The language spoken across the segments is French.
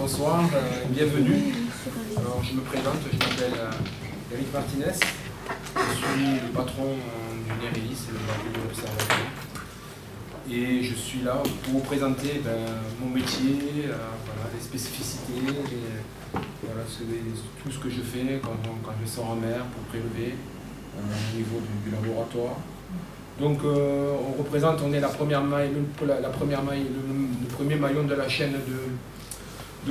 bonsoir, bienvenue. Alors, je me présente, je m'appelle Eric Martinez. Je suis le patron du NEREIS, le bateau de l'Observatoire. Et je suis là pour vous présenter mon métier, voilà, les spécificités, voilà, tout ce que je fais quand je sors en mer pour prélever au niveau du laboratoire. Donc on est la première maille, le premier maillon de la chaîne de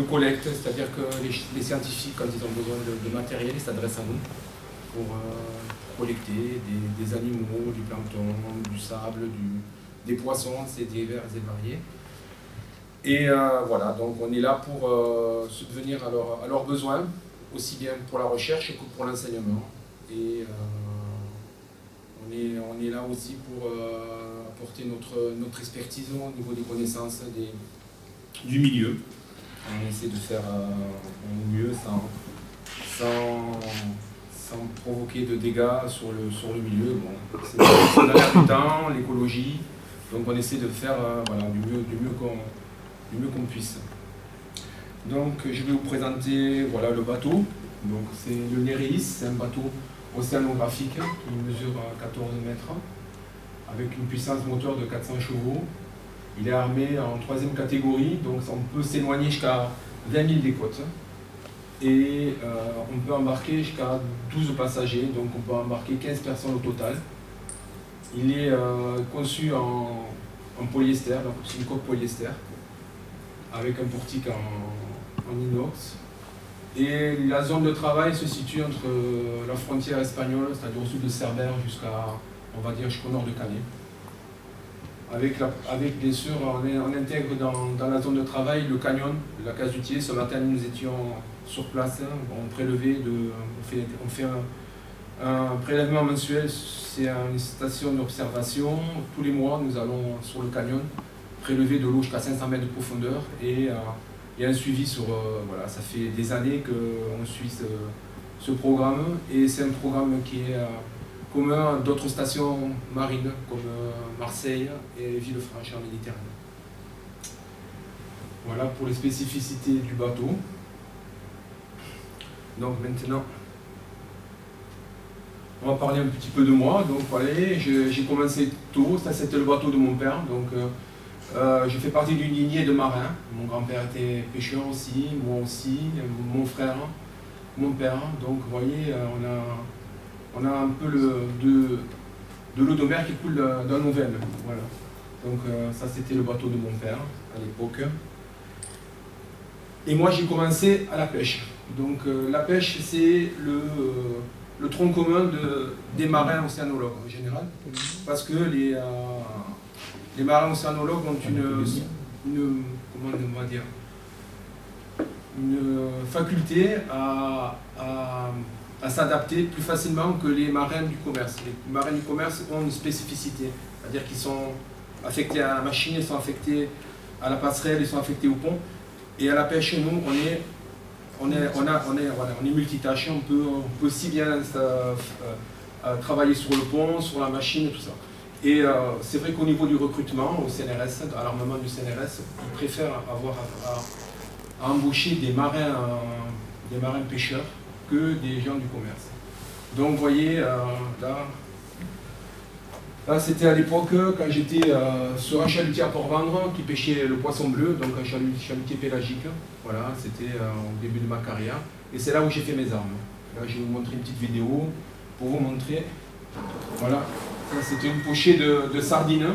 collecte, c'est-à-dire que les scientifiques, quand ils ont besoin de matériel, ils s'adressent à nous pour collecter des animaux, du plancton, du sable, des poissons, c'est divers et variés. Et voilà, donc on est là pour subvenir à leurs besoins, aussi bien pour la recherche que pour l'enseignement. Et on est là aussi pour apporter notre expertise au niveau des connaissances du milieu. On essaie de faire au mieux sans provoquer de dégâts sur le milieu. Bon, c'est dans l'air du temps, l'écologie, donc on essaie de faire voilà, du mieux qu'on puisse. Donc je vais vous présenter voilà, le bateau. Donc c'est le NEREIS, c'est un bateau océanographique qui mesure 14 mètres avec une puissance moteur de 400 chevaux. Il est armé en 3e catégorie, donc on peut s'éloigner jusqu'à 20 000 des côtes. Et on peut embarquer jusqu'à 12 passagers, donc on peut embarquer 15 personnes au total. Il est conçu en polyester, donc c'est une coque polyester, avec un portique en inox. Et la zone de travail se situe entre la frontière espagnole, c'est-à-dire au sud de Cerbère, jusqu'au nord de Canet. Avec bien sûr, on intègre dans la zone de travail le canyon, la casutier. Ce matin, nous étions sur place, on fait un prélèvement mensuel, c'est une station d'observation. Tous les mois, nous allons sur le canyon prélever de l'eau jusqu'à 500 mètres de profondeur et il y a un suivi sur, voilà, ça fait des années qu'on suit ce programme et c'est un programme qui est commun à d'autres stations marines comme Marseille et Villefranche en Méditerranée. Voilà pour les spécificités du bateau. Donc maintenant, on va parler un petit peu de moi. Donc voilà, j'ai commencé tôt, ça c'était le bateau de mon père. Donc je fais partie d'une lignée de marins. Mon grand-père était pêcheur aussi, moi aussi, mon frère, mon père. Donc vous voyez, on a un peu de l'eau de mer qui coule dans nos veines. Voilà. Donc ça c'était le bateau de mon père à l'époque. Et moi j'ai commencé à la pêche. Donc la pêche c'est le tronc commun des marins océanologues en général. Parce que les marins océanologues ont une faculté à s'adapter plus facilement que les marins du commerce. Les marins du commerce ont une spécificité, c'est-à-dire qu'ils sont affectés à la machine, ils sont affectés à la passerelle, ils sont affectés au pont. Et à la pêche, nous, on est multitâche, on peut aussi bien travailler sur le pont, sur la machine, tout ça. Et c'est vrai qu'au niveau du recrutement, au CNRS, à l'armement du CNRS, ils préfèrent avoir à embaucher des marins pêcheurs que des gens du commerce. Donc vous voyez, là c'était à l'époque quand j'étais sur un chalutier à Port-Vendre qui pêchait le poisson bleu, donc un chalutier pélagique. Voilà, c'était au début de ma carrière. Et c'est là où j'ai fait mes armes. Là je vais vous montrer une petite vidéo pour vous montrer. Voilà, ça c'était une pochée de sardines.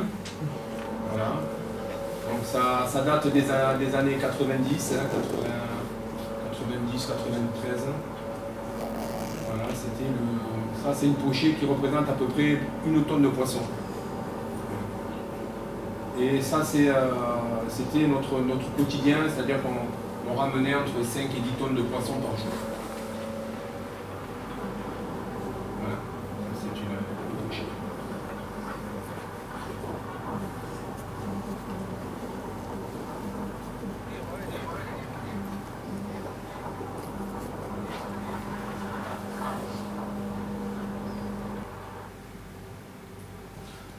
Voilà. Donc ça date des années 90, 90, 93. Voilà, ça c'est une pochée qui représente à peu près 1 tonne de poisson. Et ça c'était notre quotidien, c'est-à-dire qu'on ramenait entre 5 et 10 tonnes de poissons par jour. Voilà, c'est une pochée.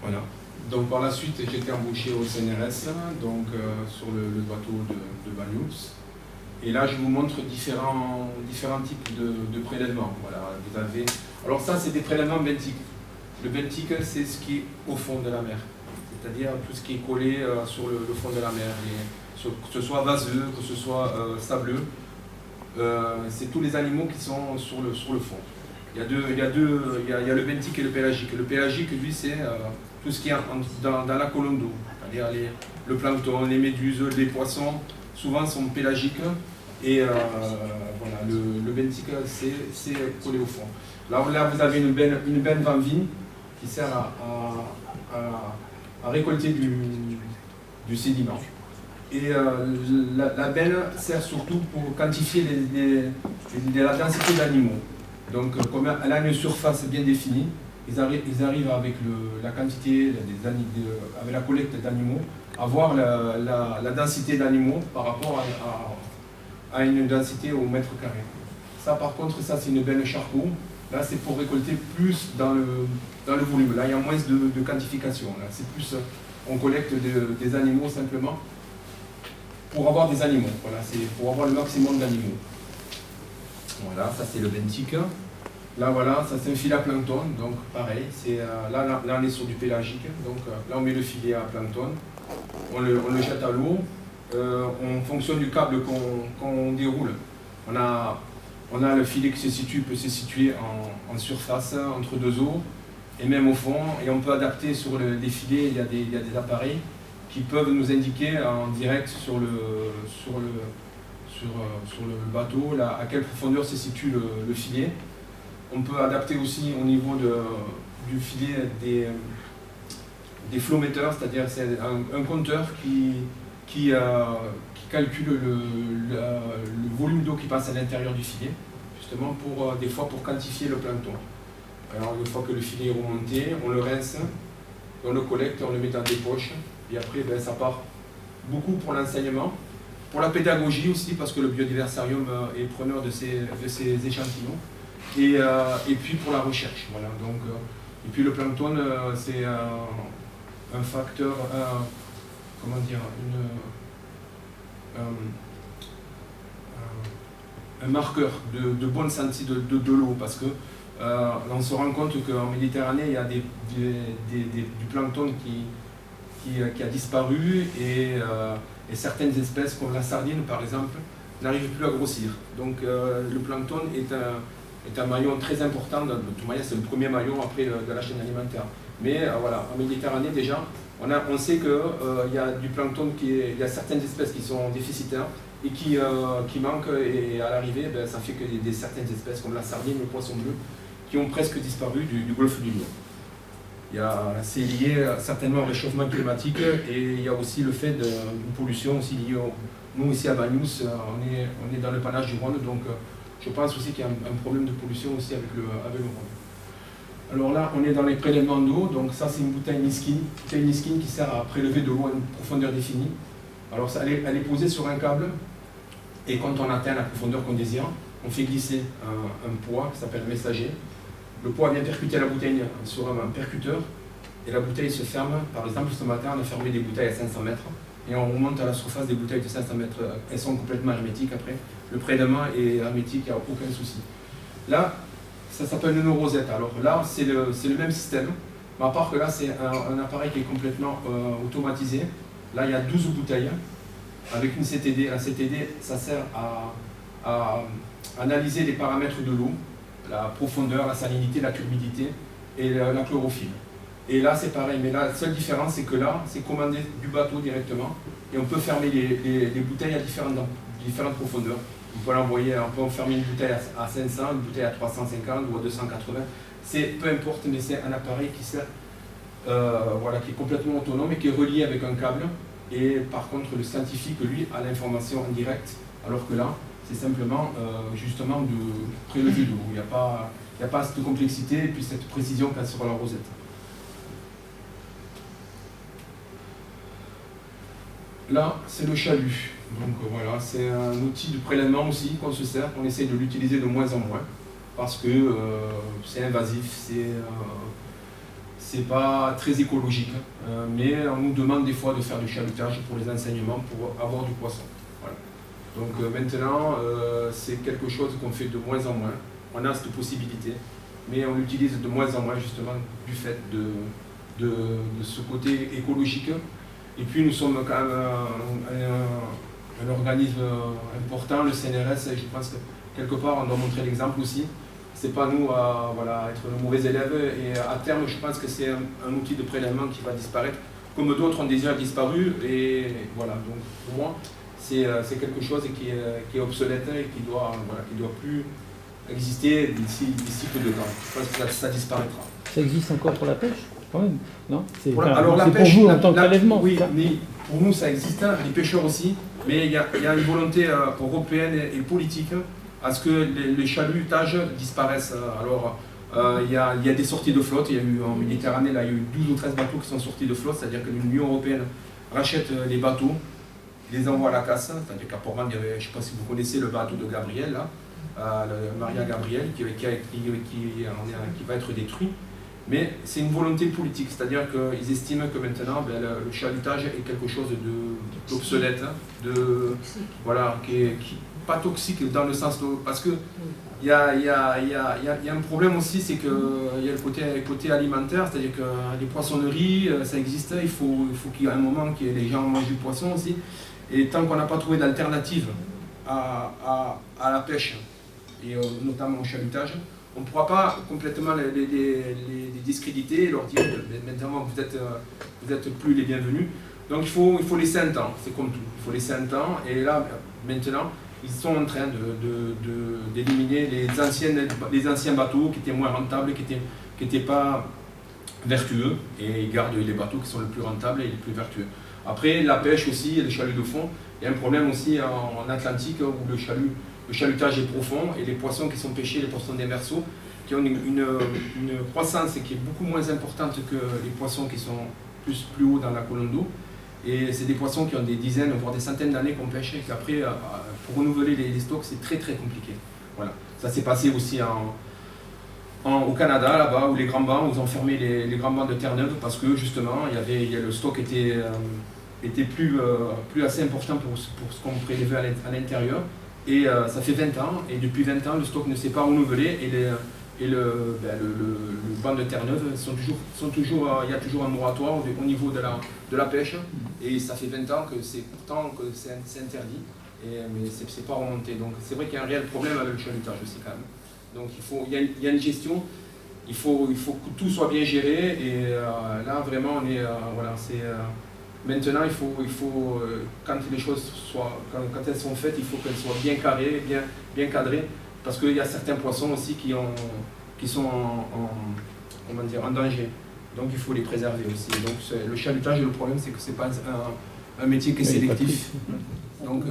Voilà. Donc par la suite, j'ai été embauché au CNRS, donc sur le bateau de Banyuls. Et là, je vous montre différents types de prélèvements. Voilà, vous avez... Alors ça, c'est des prélèvements benthiques. Le benthique, c'est ce qui est au fond de la mer. C'est-à-dire tout ce qui est collé sur le fond de la mer. Que ce soit vaseux, que ce soit sableux. C'est tous les animaux qui sont sur le fond. Il y a le benthique et le pélagique. Le pélagique, lui, c'est tout ce qui est dans la colonne d'eau. C'est-à-dire le plancton, les méduses, les poissons, souvent sont pélagiques. Et voilà, le benthique, c'est collé au fond. Là, vous avez une benne van vigne qui sert à récolter du sédiment. Et la benne sert surtout pour quantifier la densité d'animaux. Donc, comme elle a une surface bien définie, ils arrivent avec la quantité, avec la collecte d'animaux, à voir la densité d'animaux par rapport à une densité au mètre carré. Ça, par contre, ça c'est une benne charcot. Là, c'est pour récolter plus dans le volume. Là, il y a moins de quantification. Là, c'est plus, on collecte des animaux simplement pour avoir des animaux. Voilà, c'est pour avoir le maximum d'animaux. Voilà, ça c'est le benthique. Là, voilà, ça c'est un filet à plancton. Donc, pareil, là, on est sur du pélagique. Donc, là, on met le filet à plancton. On le jette à l'eau. En fonction du câble qu'on déroule, on a le filet qui peut se situer en surface, entre deux eaux, et même au fond. Et on peut adapter sur les filets, il y a des appareils qui peuvent nous indiquer en direct sur le bateau à quelle profondeur se situe le filet. On peut adapter aussi au niveau du filet des flowmetteurs, c'est-à-dire c'est un compteur qui calcule le volume d'eau qui passe à l'intérieur du filet, justement des fois pour quantifier le plancton. Alors une fois que le filet est remonté, on le rince, on le collecte, on le met dans des poches, et après ça part beaucoup pour l'enseignement, pour la pédagogie aussi, parce que le biodiversarium est preneur de ces échantillons, et puis pour la recherche. Voilà. Donc, et puis le plancton, c'est un facteur, comment dire, un marqueur de bonne santé de l'eau, parce que on se rend compte qu'en Méditerranée, il y a du plancton qui a disparu, et certaines espèces, comme la sardine par exemple, n'arrivent plus à grossir. Donc le plancton est un maillon très important, de toute manière c'est le premier maillon après de la chaîne alimentaire. Mais voilà, en Méditerranée déjà, on sait qu'il y a du plancton, il y a certaines espèces qui sont déficitaires et qui manquent, et à l'arrivée, ça fait que certaines espèces comme la sardine, le poisson bleu, qui ont presque disparu du golfe du Lion. C'est lié certainement au réchauffement climatique, et il y a aussi le fait d'une pollution aussi liée nous ici à Bagnous, on est dans le panache du Rhône, donc je pense aussi qu'il y a un problème de pollution aussi avec le Rhône. Alors là, on est dans les prélèvements d'eau, donc ça c'est une bouteille Niskin qui sert à prélever de l'eau à une profondeur définie. Alors elle est posée sur un câble, et quand on atteint la profondeur qu'on désire, on fait glisser un poids qui s'appelle messager. Le poids vient percuter la bouteille sur un percuteur, et la bouteille se ferme. Par exemple, ce matin, on a fermé des bouteilles à 500 mètres, et on remonte à la surface des bouteilles de 500 mètres. Elles sont complètement hermétiques après. Le prélèvement est hermétique, il n'y a aucun souci. Là, ça s'appelle une rosette. Alors là, c'est le même système, mais à part que là, c'est un appareil qui est complètement automatisé. Là, il y a 12 bouteilles avec une CTD. La CTD, ça sert à analyser les paramètres de l'eau, la profondeur, la salinité, la turbidité et la chlorophylle. Et là, c'est pareil, mais la seule différence, c'est que là, c'est commandé du bateau directement, et on peut fermer les bouteilles à différentes profondeurs. On peut l'envoyer, on peut fermer une bouteille à 500, une bouteille à 350 ou à 280. Peu importe, mais c'est un appareil qui sert, voilà, qui est complètement autonome et qui est relié avec un câble. Et par contre, le scientifique, lui, a l'information en direct, alors que là, c'est simplement justement de prélever de l'eau. Il n'y a pas cette complexité et puis cette précision qu'a sur la rosette. Là, c'est le chalut. Donc voilà, c'est un outil de prélèvement aussi qu'on se sert, qu'on essaie de l'utiliser de moins en moins, parce que c'est invasif, c'est pas très écologique, mais on nous demande des fois de faire du chalutage pour les enseignements, pour avoir du poisson. Voilà. Donc maintenant, c'est quelque chose qu'on fait de moins en moins. On a cette possibilité, mais on l'utilise de moins en moins justement du fait de ce côté écologique. Et puis nous sommes quand même un organisme important, le CNRS, et je pense que quelque part on doit montrer l'exemple aussi. C'est pas nous à voilà, être le mauvais élève, et à terme je pense que c'est un outil de prélèvement qui va disparaître, comme d'autres ont déjà disparu, et voilà, donc pour moi c'est quelque chose qui est obsolète et qui doit plus exister d'ici peu de temps. Je pense que ça disparaîtra. Ça existe encore pour la pêche quand même, non? Alors la pêche, pour vous en tant que prélèvement. Oui, mais pour nous ça existe, hein, les pêcheurs aussi, mais il y a une volonté européenne et politique à ce que les chalutages disparaissent. Alors il y a des sorties de flotte, il y a eu en Méditerranée, là, il y a eu 12 ou 13 bateaux qui sont sortis de flotte, c'est-à-dire que l'Union européenne rachète les bateaux, les envoie à la casse, c'est-à-dire qu'à Port-Mande, je ne sais pas si vous connaissez le bateau de Gabriel, là, le Maria Gabriel, qui va être détruit. Mais c'est une volonté politique, c'est-à-dire qu'ils estiment que maintenant le chalutage est quelque chose d'obsolète, voilà, qui est pas toxique dans le sens parce que il y a un problème aussi, c'est qu'il y a le côté alimentaire, c'est-à-dire que les poissonneries, ça existe, il faut qu'il y ait un moment que les gens mangent du poisson aussi, et tant qu'on n'a pas trouvé d'alternative à la pêche, et notamment au chalutage, on ne pourra pas complètement les discréditer et leur dire maintenant vous êtes plus les bienvenus. Donc il faut laisser un temps, c'est comme tout, il faut laisser un temps, et là maintenant ils sont en train d'éliminer les anciens bateaux qui étaient moins rentables, qui n'étaient pas vertueux, et ils gardent les bateaux qui sont les plus rentables et les plus vertueux. Après la pêche aussi, les chaluts de fond, il y a un problème aussi en Atlantique où le chalutage est profond, et les poissons qui sont pêchés, les poissons démersaux, qui ont une croissance qui est beaucoup moins importante que les poissons qui sont plus haut dans la colonne d'eau. Et c'est des poissons qui ont des dizaines, voire des centaines d'années qu'on pêche, et qu'après, pour renouveler les stocks, c'est très très compliqué. Voilà. Ça s'est passé aussi au Canada, là-bas, où les grands bancs, ils ont fermé les grands bancs de Terre-Neuve, parce que justement, le stock était plus assez important pour ce qu'on prélevait à l'intérieur. Et ça fait 20 ans, et depuis 20 ans, le stock ne s'est pas renouvelé, et le banc de Terre-Neuve il y a toujours un moratoire au niveau de la pêche, et ça fait 20 ans que c'est interdit, mais c'est pas remonté. Donc c'est vrai qu'il y a un réel problème avec le chalutage aussi quand même. Donc il y a une gestion, il faut que tout soit bien géré, et là vraiment on est voilà, maintenant, il faut quand les choses quand elles sont faites, il faut qu'elles soient bien carrées, bien cadrées, parce qu'il y a certains poissons aussi qui sont en danger. Donc il faut les préserver aussi. Donc le chalutage, le problème, c'est que ce n'est pas un métier qui est sélectif. Donc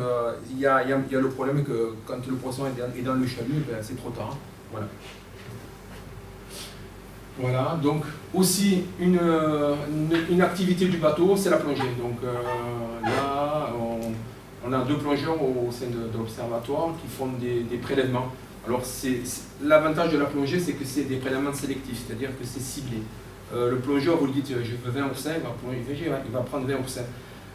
il y a le problème que quand le poisson est dans le chalut, c'est trop tard. Voilà. Voilà, donc aussi une activité du bateau, c'est la plongée. Donc là, on a 2 plongeurs au sein de l'observatoire qui font des prélèvements. Alors l'avantage de la plongée, c'est que c'est des prélèvements sélectifs, c'est-à-dire que c'est ciblé. Le plongeur, vous lui dites je veux 20 oursins, il va prendre 20 oursins.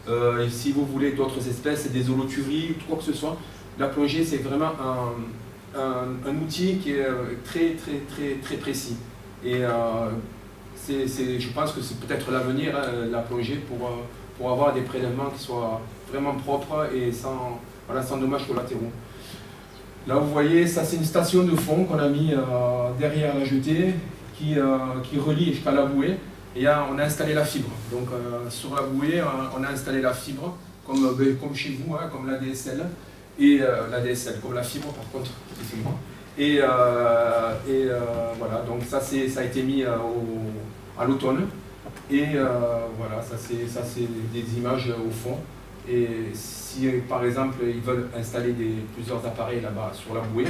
Et si vous voulez d'autres espèces, des holothuries, quoi que ce soit, la plongée c'est vraiment un outil qui est très très très très précis. Et je pense que c'est peut-être l'avenir, la plongée, pour avoir des prélèvements qui soient vraiment propres et sans dommages collatéraux. Là vous voyez, ça c'est une station de fond qu'on a mis derrière la jetée qui relie jusqu'à la bouée, et on a installé la fibre. Donc sur la bouée, on a installé la fibre, comme chez vous, hein, comme la DSL, et la DSL, comme la fibre par contre, excusez-moi. Et voilà, donc ça a été mis à l'automne, et voilà, ça c'est des images au fond. Et si par exemple ils veulent installer plusieurs appareils là-bas sur la bouée,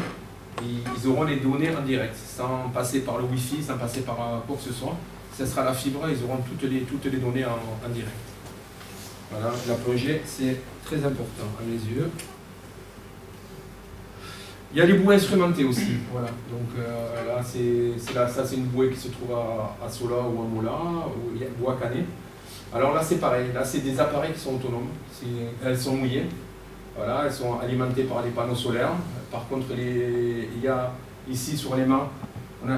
ils auront les données en direct, sans passer par le Wi-Fi, sans passer par quoi que ce soit. Ce sera la fibre, ils auront toutes les données en direct. Voilà, la plongée, c'est très important à mes yeux. Il y a les bouées instrumentées aussi, voilà. Donc là, ça c'est une bouée qui se trouve à Sola ou à Mola, ou à Canet. Alors là c'est pareil, là c'est des appareils qui sont autonomes, elles sont mouillées. Voilà, elles sont alimentées par les panneaux solaires. Par contre, il y a ici sur les mâts,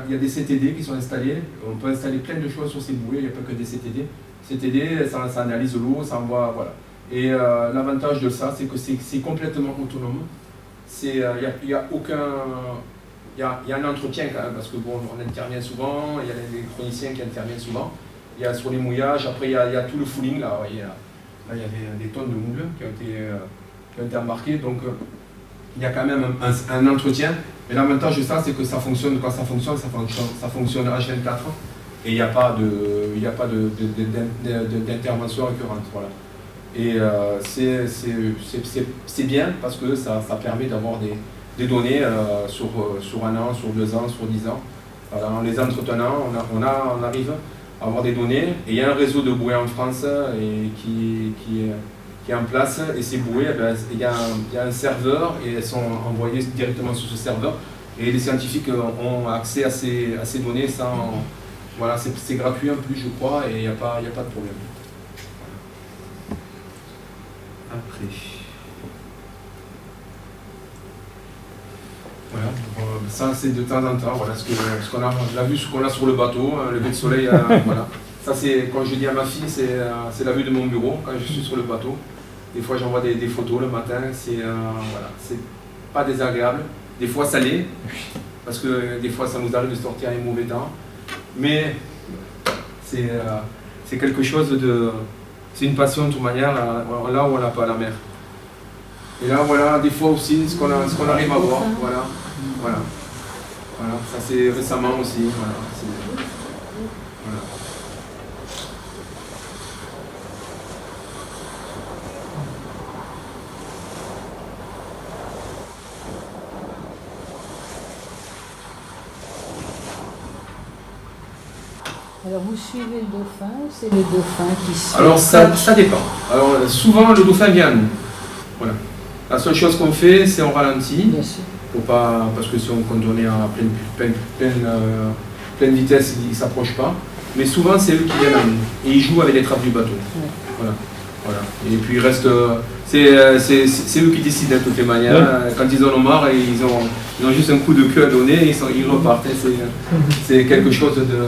il y a des CTD qui sont installés. On peut installer plein de choses sur ces bouées, il n'y a pas que des CTD. CTD, ça analyse l'eau, ça envoie, voilà. Et l'avantage de ça, c'est que c'est complètement autonome. Il y a aucun... Il y a un entretien quand même, parce que bon, on intervient souvent, il y a les chroniciens qui interviennent souvent. Il y a sur les mouillages, après il y a tout le fouling, là, voyez, là il y avait des tonnes de moules qui ont été embarquées, donc il y a quand même un entretien. Mais l'avantage de ça, c'est que ça fonctionne, quand ça fonctionne H24, et il n'y a pas d'intervention récurrente. Voilà. Et c'est bien parce que ça permet d'avoir des données sur un an, sur 2 ans, sur 10 ans. Voilà, en les entretenant, on arrive à avoir des données. Et il y a un réseau de bouées en France qui est en place. Et ces bouées, il y a un serveur et elles sont envoyées directement sur ce serveur. Et les scientifiques ont accès à ces données sans... Voilà, c'est gratuit en plus, je crois, et il n'y a pas de problème. Après... Voilà, ça c'est de temps en temps, voilà, ce qu'on a vu, ce qu'on a sur le bateau, le lever de soleil, voilà. Ça c'est, quand je dis à ma fille, c'est la vue de mon bureau, quand je suis sur le bateau. Des fois j'envoie des photos le matin, voilà, c'est pas désagréable. Des fois ça l'est, parce que des fois ça nous arrive de sortir un mauvais temps. Mais c'est quelque chose de... C'est une passion de toute manière, là où on n'a pas la mer. Et là, voilà, des fois aussi, ce qu'on arrive à voir, voilà. Ça c'est récemment aussi, voilà. Alors vous suivez le dauphin ou c'est le dauphin qui suit? Alors ça dépend. Alors souvent le dauphin vient à nous. Voilà. La seule chose qu'on fait, c'est on ralentit. Bien sûr. Parce que si quand on est à pleine vitesse, ils ne s'approchent pas. Mais souvent c'est eux qui viennent à nous. Et ils jouent avec les trappes du bateau. Ouais. Voilà. Et puis il reste. C'est eux qui décident de toutes les manières. Ouais. Quand ils en ont marre, ils ont juste un coup de queue à donner et ils repartent. C'est quelque chose de...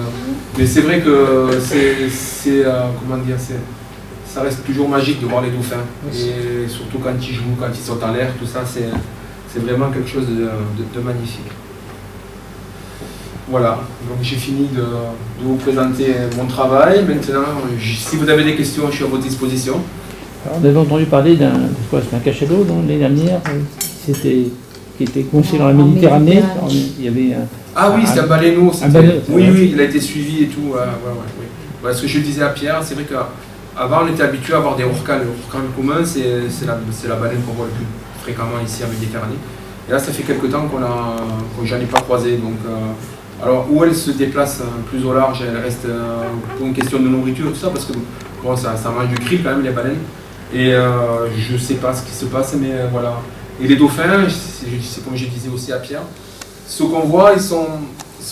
Mais c'est vrai que comment dire, ça reste toujours magique de voir les dauphins. Et surtout quand ils jouent, quand ils sautent en l'air, tout ça, c'est vraiment quelque chose de magnifique. Voilà, donc j'ai fini de vous présenter mon travail. Maintenant, si vous avez des questions, je suis à votre disposition. Alors, on avait entendu parler d'un cachalot l'année dernière, qui était conçu dans la Méditerranée. Il y avait ah oui, c'était un baleineau. Oui, il a été suivi et tout. Ouais. Ce que je disais à Pierre, c'est vrai qu'avant on était habitué à avoir des orcas. Le orca commun, c'est la baleine qu'on voit le plus fréquemment ici en Méditerranée. Et là, ça fait quelques temps que j'en ai pas croisé. Donc, alors, où elle se déplace plus au large, elle reste pour une question de nourriture, tout ça, parce que bon, ça mange du krill quand même, les baleines. Et je ne sais pas ce qui se passe, mais voilà. Et les dauphins, c'est comme je disais aussi à Pierre, ceux qu'on voit, ils sont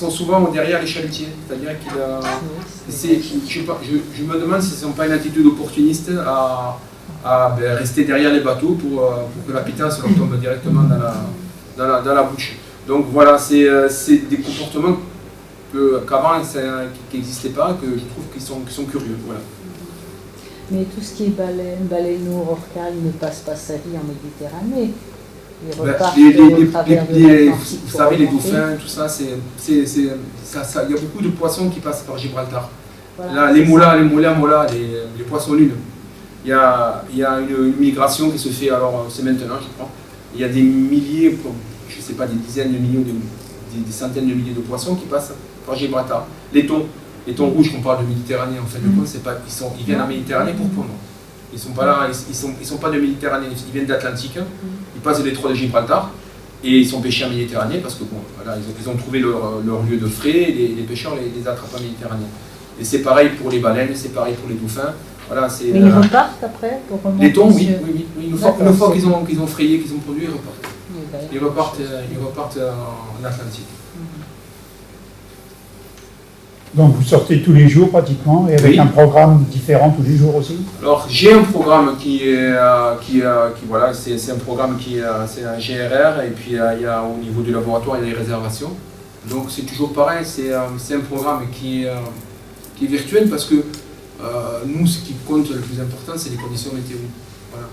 souvent derrière les chalutiers. C'est-à-dire je me demande si ce ne sont pas une attitude opportuniste à rester derrière les bateaux pour que la pitance leur tombe directement dans la bouche. Donc voilà, c'est des comportements qu'avant qui n'existaient pas, que je trouve qu'ils sont curieux. Voilà. Mais tout ce qui est baleineau, orca, il ne passe pas sa vie en Méditerranée. Il repart au travers de l'Atlantique. Vous savez, les dauphins, tout ça, il y a beaucoup de poissons qui passent par Gibraltar. Voilà, là, les molas, les poissons lunes. Il y a une migration qui se fait, alors c'est maintenant, je crois. Il y a des milliers, je ne sais pas, des dizaines de milliers, des centaines de milliers de poissons qui passent par Gibraltar. Les thons rouges qu'on parle de Méditerranée, en fait, ils viennent en Méditerranée pour pondre. Ils ne sont pas là, ils sont pas de Méditerranée, ils viennent d'Atlantique, ils passent le détroit de Gibraltar et ils sont pêchés en Méditerranée parce que bon, voilà, ils ont trouvé leur lieu de frais et les pêcheurs les attrapent en Méditerranée. Et c'est pareil pour les baleines, c'est pareil pour les dauphins. Voilà, mais ils repartent après pour remonter. Les thons, oui. Une fois qu'ils ont frayé, qu'ils ont produit, ils repartent. Ils repartent en Atlantique. Donc vous sortez tous les jours pratiquement, et avec un programme différent tous les jours aussi? Alors j'ai un programme voilà, c'est un programme c'est un GRR, et puis il y a au niveau du laboratoire, il y a les réservations. Donc c'est toujours pareil, c'est un programme qui est virtuel, parce que nous, ce qui compte le plus important, c'est les conditions météo. Voilà.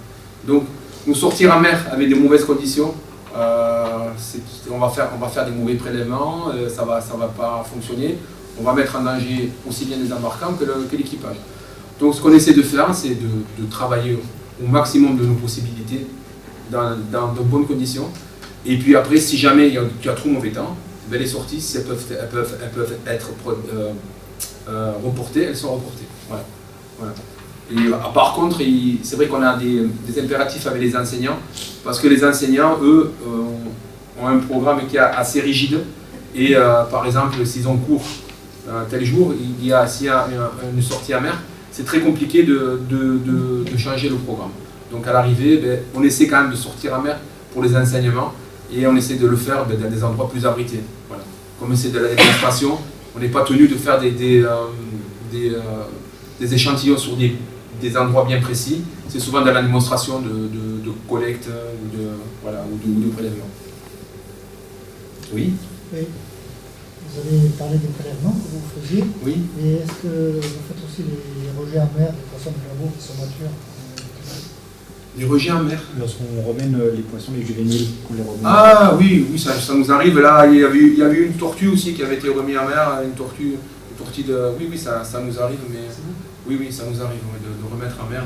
Donc nous sortir en mer avec des mauvaises conditions, on va faire des mauvais prélèvements, ça va pas fonctionner. On va mettre en danger aussi bien les embarquants que l'équipage. Donc ce qu'on essaie de faire, c'est de travailler au maximum de nos possibilités, dans de bonnes conditions. Et puis après, si jamais il y a trop mauvais temps, ben les sorties, si elles peuvent être reportées, elles sont reportées. Voilà. Voilà. Et par contre, c'est vrai qu'on a des impératifs avec les enseignants, parce que les enseignants, eux, ont un programme qui est assez rigide. Et par exemple, s'ils ont cours tel jour, s'il y a une sortie à mer, c'est très compliqué de changer le programme. Donc à l'arrivée, ben, on essaie quand même de sortir à mer pour les enseignements, et on essaie de le faire dans des endroits plus abrités. Voilà. Comme c'est de la démonstration, on n'est pas tenu de faire des échantillons sur des endroits bien précis. C'est souvent dans la démonstration de collecte ou de prélèvement. Oui. Oui. Vous avez parlé des prélèvements que vous faisiez. Oui. Et est-ce que vous faites aussi les rejets en mer des poissons de labo qui sont matures? Les rejets en mer. Lorsqu'on remène les poissons, les juvéniles, qu'on les remène. Ah oui, ça nous arrive. Là, il y a eu une tortue aussi qui avait été remise en mer, une tortue de... Oui, ça nous arrive, mais... Oui, ça nous arrive de remettre en mer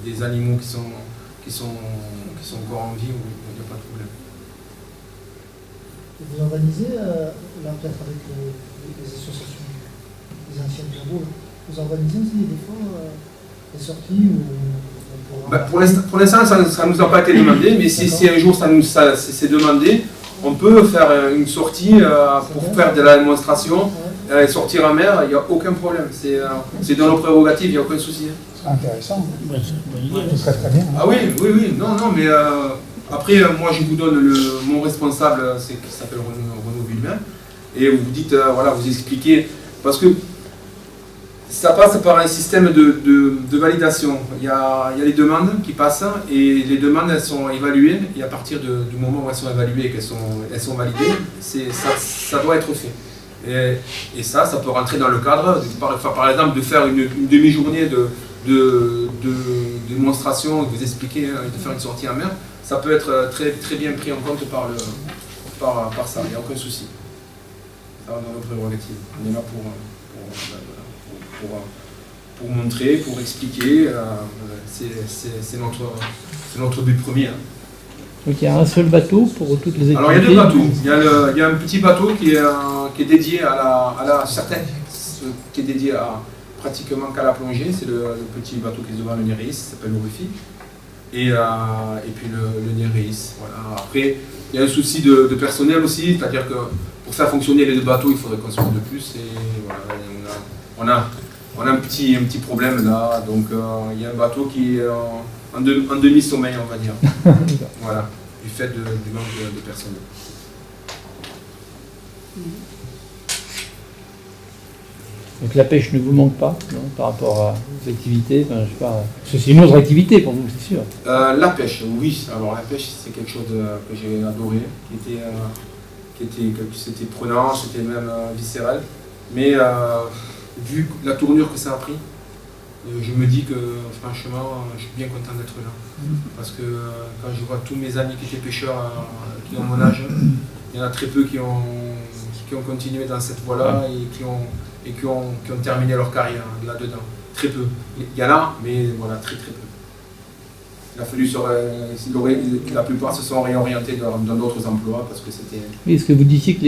des animaux qui sont encore en vie, il n'y a pas de problème. Et vous organisez, là peut-être avec les associations, les anciens labos, vous organisez aussi des fois des sorties ou... Pour l'instant, ça ne nous a pas été demandé, mais si un jour c'est demandé, on peut faire une sortie pour faire de la démonstration, sortir en mer, il n'y a aucun problème. C'est dans nos prérogatives, il n'y a aucun souci. C'est intéressant. Ce serait très bien. Ah oui, non, mais après, moi je vous donne mon responsable, qui s'appelle Renaud Villemain, et vous dites, voilà, vous expliquez, parce que ça passe par un système de validation. Il y a les demandes qui passent, et les demandes elles sont évaluées, et à partir du moment où elles sont évaluées et qu'elles sont validées, ça doit être fait. Et ça peut rentrer dans le cadre, par exemple, de faire une demi-journée de démonstration, de vous expliquer, de faire une sortie en mer, ça peut être très, très bien pris en compte par ça, il n'y a aucun souci. Ça va dans nos prérogatives. On est là pour montrer, pour expliquer, c'est notre but premier. Hein. Donc il y a un seul bateau pour toutes les activités. Alors il y a deux bateaux. Il y a un petit bateau qui est dédié qui est dédié à pratiquement qu'à la plongée. C'est le petit bateau qui est devant le Nereis, qui s'appelle le Rufi. Et puis le Nereis. Voilà. Après, il y a un souci de personnel aussi, c'est-à-dire que pour faire fonctionner les deux bateaux, il faudrait construire de plus. Et voilà, on a un petit problème là. Donc il y a un bateau qui est en demi-sommeil, on va dire. Voilà, du fait du manque de personnel. Donc la pêche ne vous manque pas, non, par rapport aux activités, enfin, je sais pas, c'est une autre activité pour vous, c'est sûr. La pêche, oui. Alors la pêche, c'est quelque chose que j'ai adoré, c'était prenant, c'était même viscéral. Mais vu la tournure que ça a pris, je me dis que franchement, je suis bien content d'être là. Parce que quand je vois tous mes amis qui étaient pêcheurs, qui ont mon âge, il y en a très peu qui ont continué dans cette voie-là et qui ont terminé leur carrière là-dedans. Très peu. Il y en a, mais voilà, très très peu. Il a fallu la plupart se sont réorientés dans d'autres emplois parce que c'était... Oui, est-ce que vous disiez que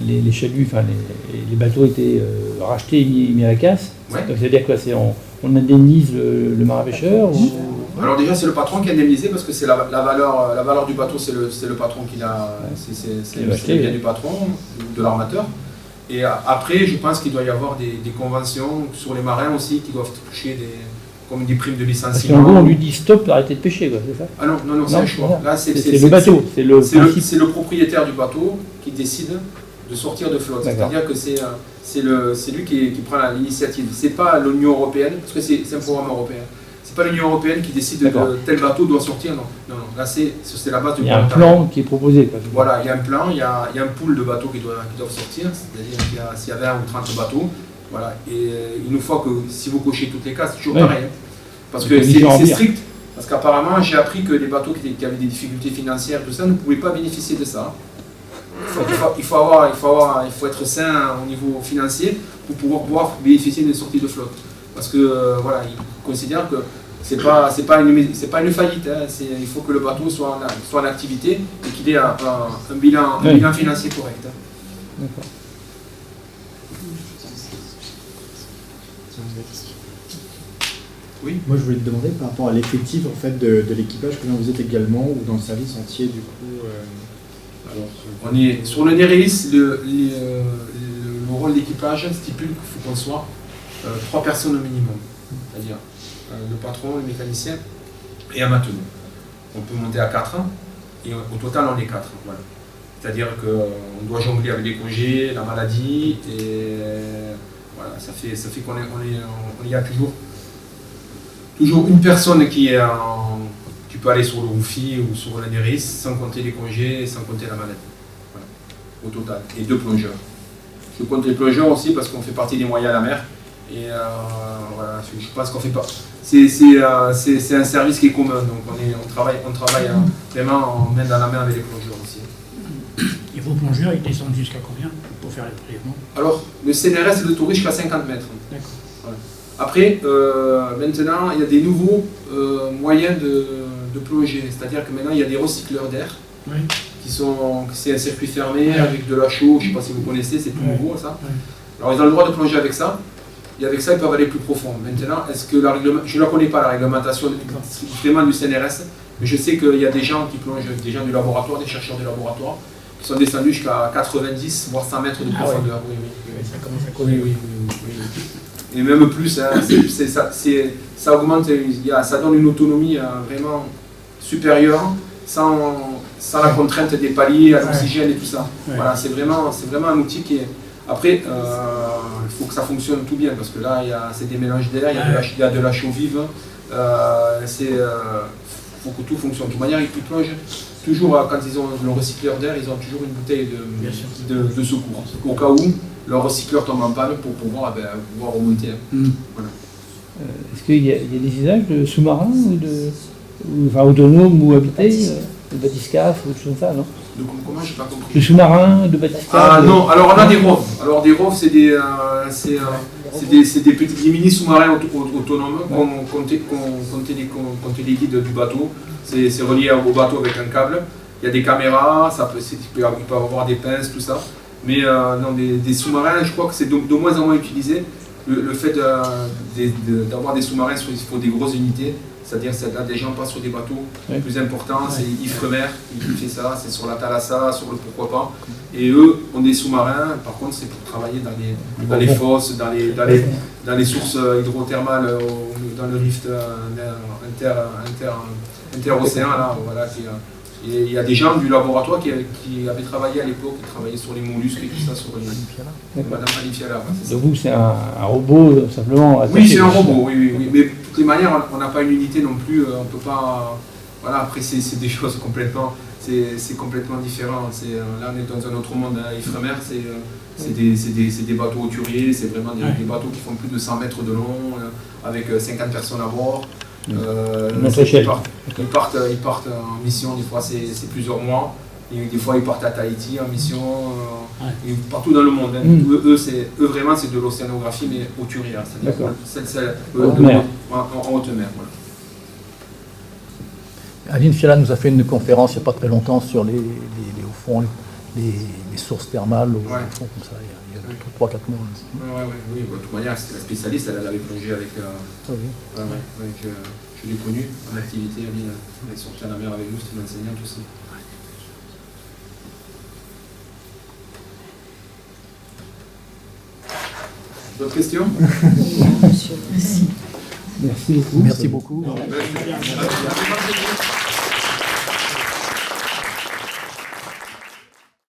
les chaluts, enfin les bateaux étaient rachetés et mis à la casse? Ouais. Donc c'est-à-dire quoi, on indemnise le marin pêcheur ou... Alors déjà c'est le patron qui est indemnisé parce que c'est la valeur du bateau, c'est le patron qui l'a, c'est bien du patron, de l'armateur. Et après je pense qu'il doit y avoir des conventions sur les marins aussi qui doivent toucher comme des primes de licenciement. En gros on lui dit stop, arrêtez de pêcher, quoi, c'est ça? Ah non, c'est un choix. Là, c'est le bateau, c'est le propriétaire du bateau qui décide de sortir de flotte. C'est-à-dire que c'est lui qui prend l'initiative. C'est pas l'Union européenne, parce que c'est un programme européen. C'est pas l'Union européenne qui décide de tel bateau doit sortir, non. Là, c'est la base du Il y a un plan qui est proposé. Voilà, il y a un plan, il y a un pool de bateaux qui doivent sortir, c'est-à-dire s'il y a 20 ou 30 bateaux, voilà. Et une fois que, si vous cochez toutes les cases, c'est toujours pareil. Parce que c'est strict. Parce qu'apparemment, j'ai appris que les bateaux qui avaient des difficultés financières, tout ça, ne pouvaient pas bénéficier de ça. Il faut être sain au niveau financier pour pouvoir bénéficier d'une sortie de flotte. Parce que voilà, ils considèrent que c'est pas une faillite. Hein. Il faut que le bateau soit en activité et qu'il ait un bilan financier correct. Hein. D'accord. Oui. Moi, je voulais te demander par rapport à l'effectif en fait de l'équipage, combien vous êtes également, ou dans le service entier du coup. On est sur le Nereis, le rôle d'équipage stipule qu'il faut qu'on soit 3 personnes au minimum, c'est-à-dire le patron, le mécanicien et un matelot. On peut monter à 4 et au total on est 4. Voilà. C'est-à-dire qu'on doit jongler avec les congés, la maladie et voilà, ça fait qu'on y a toujours une personne qui peut aller sur le Roufi ou sur la Nereis sans compter les congés et sans compter la maladie. Voilà. Au total. Et 2 plongeurs. Je compte les plongeurs aussi parce qu'on fait partie des moyens à la mer. Et voilà, je pense qu'on fait pas. C'est un service qui est commun. Donc on travaille vraiment en main dans la main avec les plongeurs aussi. Et vos plongeurs, ils descendent jusqu'à combien pour faire les prélèvements? Alors, le CNRS est autorisé jusqu'à 50 mètres. D'accord. Voilà. Après, maintenant, il y a des nouveaux moyens de plonger. C'est-à-dire que maintenant, il y a des recycleurs d'air. Oui. C'est un circuit fermé avec de la chaux. Je ne sais pas si vous connaissez, c'est tout nouveau ça. Oui. Alors, ils ont le droit de plonger avec ça. Et avec ça, ils peuvent aller plus profond. Maintenant, je ne la connais pas, la réglementation vraiment du CNRS, mais je sais qu'il y a des gens qui plongent, des gens du laboratoire, des chercheurs du laboratoire, qui sont descendus jusqu'à 90, voire 100 mètres de profondeur. Oui. Ça commence à connaître. Oui. Et même plus, hein, ça augmente, ça donne une autonomie vraiment supérieure, sans la contrainte des paliers, à l'oxygène et tout ça. Voilà, c'est vraiment un outil qui est... Après, il faut que ça fonctionne tout bien, parce que là, c'est des mélanges d'air, il y a de la chaux vive, faut que tout fonctionne. De toute manière, ils plongent toujours, quand ils ont le recycleur d'air, ils ont toujours une bouteille de secours, au cas où leur recycleur tombe en panne pour pouvoir remonter. Voilà. Est-ce qu'il y a des usages de sous-marins, autonomes ou habités, de bathyscaphes ou des choses comme ça, non? Comment, j'ai pas compris. De sous-marins, de bathyscaphes? Ah non, alors on a des ROV. Alors des ROV, c'est des petits mini sous-marins autonomes qu'on les guides du bateau. C'est relié au bateau avec un câble. Il y a des caméras, il peut y avoir des pinces, tout ça. Mais non, des sous-marins, je crois que c'est de moins en moins utilisé. Le fait d'avoir des sous-marins, il faut des grosses unités. C'est-à-dire que là, des gens passent sur des bateaux plus importants. C'est Ifremer qui fait ça, c'est sur la Thalassa, sur le pourquoi pas. Et eux ont des sous-marins, par contre, c'est pour travailler dans les fosses, dans les sources hydrothermales, dans le rift interocéan. Là, voilà, il y a des gens du laboratoire qui avaient travaillé à l'époque, qui travaillaient sur les mollusques et tout ça, sur Madame Alifiala. Donc vous, c'est un robot simplement attaché. Oui, c'est un robot, oui. Mais de toutes les manières, on n'a pas une unité non plus, on ne peut pas... Voilà, après, c'est des choses complètement... C'est complètement différent. Là, on est dans un autre monde. Hein. Ifremer, c'est des bateaux hauturiers, c'est vraiment des bateaux qui font plus de 100 mètres de long, avec 50 personnes à bord. Ils partent en mission, des fois c'est plusieurs mois, et des fois ils partent à Tahiti en mission, et partout dans le monde. Hein. Eux vraiment c'est de l'océanographie mais hauturière, c'est-à-dire en haute mer. Voilà. Aline Fiala nous a fait une conférence il n'y a pas très longtemps sur les sources thermales au fond comme ça. Il y a 3-4 mois. Oui, de toute manière, c'était la spécialiste, elle avait plongé avec. Je l'ai connue en activité, elle est sortie à la mer avec nous, c'était une enseignante aussi. D'autres questions? Merci beaucoup. Merci beaucoup. Merci.